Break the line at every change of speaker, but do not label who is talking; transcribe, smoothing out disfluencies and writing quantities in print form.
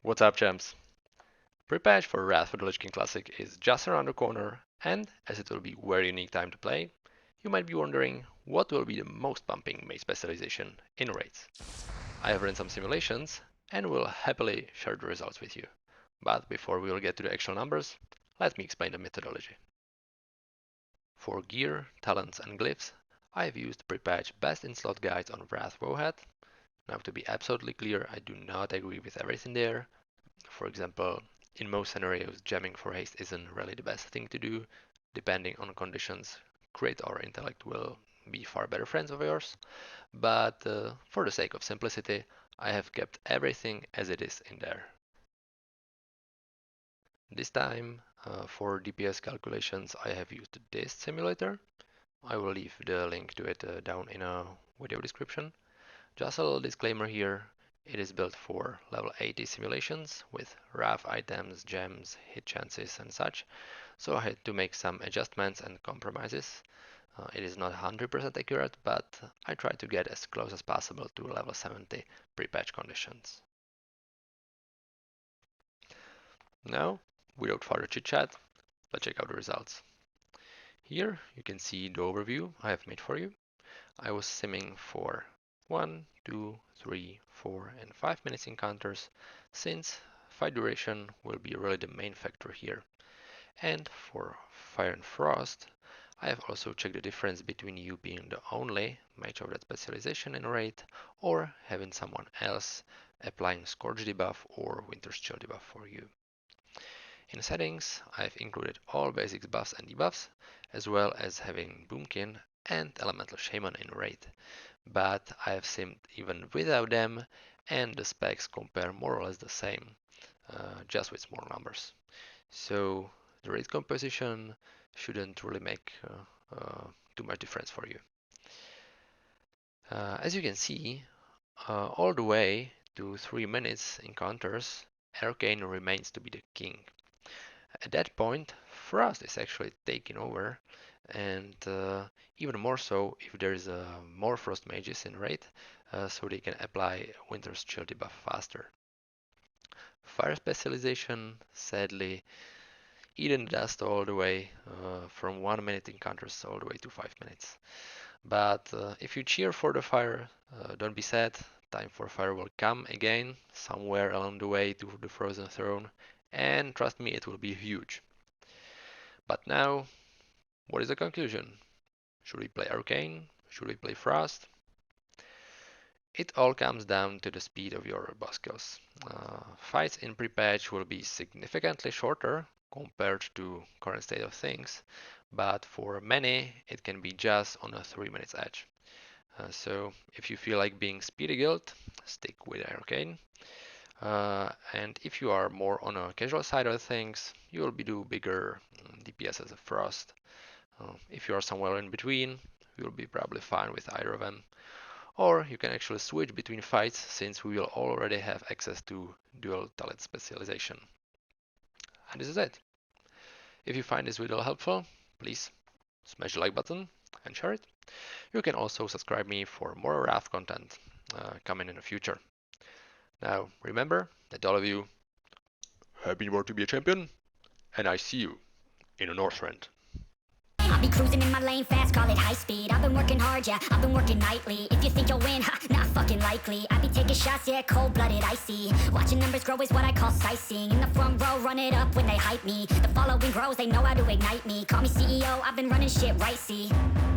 What's up, champs? Pre-patch for Wrath for the Lich King Classic is just around the corner, and as it will be a very unique time to play, you might be wondering what will be the most pumping mage specialization in raids. I have run some simulations and will happily share the results with you. But before we will get to the actual numbers, let me explain the methodology. For gear, talents and glyphs, I have used pre-patch best in slot guides on Wrath Wowhead. Now to be absolutely clear, I do not agree with everything there. For example, in most scenarios, jamming for haste isn't really the best thing to do. Depending on conditions, crit or intellect will be far better friends of yours. But for the sake of simplicity, I have kept everything as it is in there. This time, for DPS calculations, I have used this simulator. I will leave the link to it down in a video description. Just a little disclaimer here, it is built for level 80 simulations with RAF items, gems, hit chances and such, so I had to make some adjustments and compromises. It is not 100% accurate, but I tried to get as close as possible to level 70 pre-patch conditions. Now, without further chit-chat, let's check out the results. Here you can see the overview I have made for you. I was simming for 1, 2, 3, 4 and 5 minutes encounters, since fight duration will be really the main factor here. And for Fire and Frost, I have also checked the difference between you being the only mage of that specialization in raid or having someone else applying Scorch debuff or Winter's Chill debuff for you. In settings, I've included all basics buffs and debuffs, as well as having Boomkin and Elemental Shaman in raid, but I have simmed even without them, and the specs compare more or less the same, just with small numbers. So the raid composition shouldn't really make too much difference for you. As you can see, all the way to 3 minutes encounters, Arcane remains to be the king. At that point, Frost is actually taking over, and even more so if there's more Frost mages in raid, so they can apply Winter's Chill debuff faster. Fire specialization, sadly, eating dust all the way from 1 minute encounters all the way to 5 minutes. But if you cheer for the fire, don't be sad. Time for fire will come again somewhere along the way to the Frozen Throne, and trust me, it will be huge. But now, what is the conclusion? Should we play Arcane? Should we play Frost? It all comes down to the speed of your boss kills. Fights in pre-patch will be significantly shorter compared to current state of things, but for many it can be just on a 3 minutes edge. So if you feel like being speedy guild, stick with Arcane. And if you are more on a casual side of things, you will be do bigger DPS as a Frost. If you are somewhere in between, you'll be probably fine with either of them. Or you can actually switch between fights, since we will already have access to dual talent specialization. And this is it. If you find this video helpful, please smash the like button and share it. You can also subscribe me for more Wrath content coming in the future. Now, remember that all of you have been born to be a champion, and I see you in the Northrend.
I be cruising in my lane fast, call it high speed. I've been working hard, yeah, I've been working nightly. If you think you'll win, ha, not fucking likely. I be taking shots, yeah, cold-blooded, icy. Watching numbers grow is what I call sightseeing. In the front row, run it up when they hype me. The following grows, they know how to ignite me. Call me CEO, I've been running shit right, see.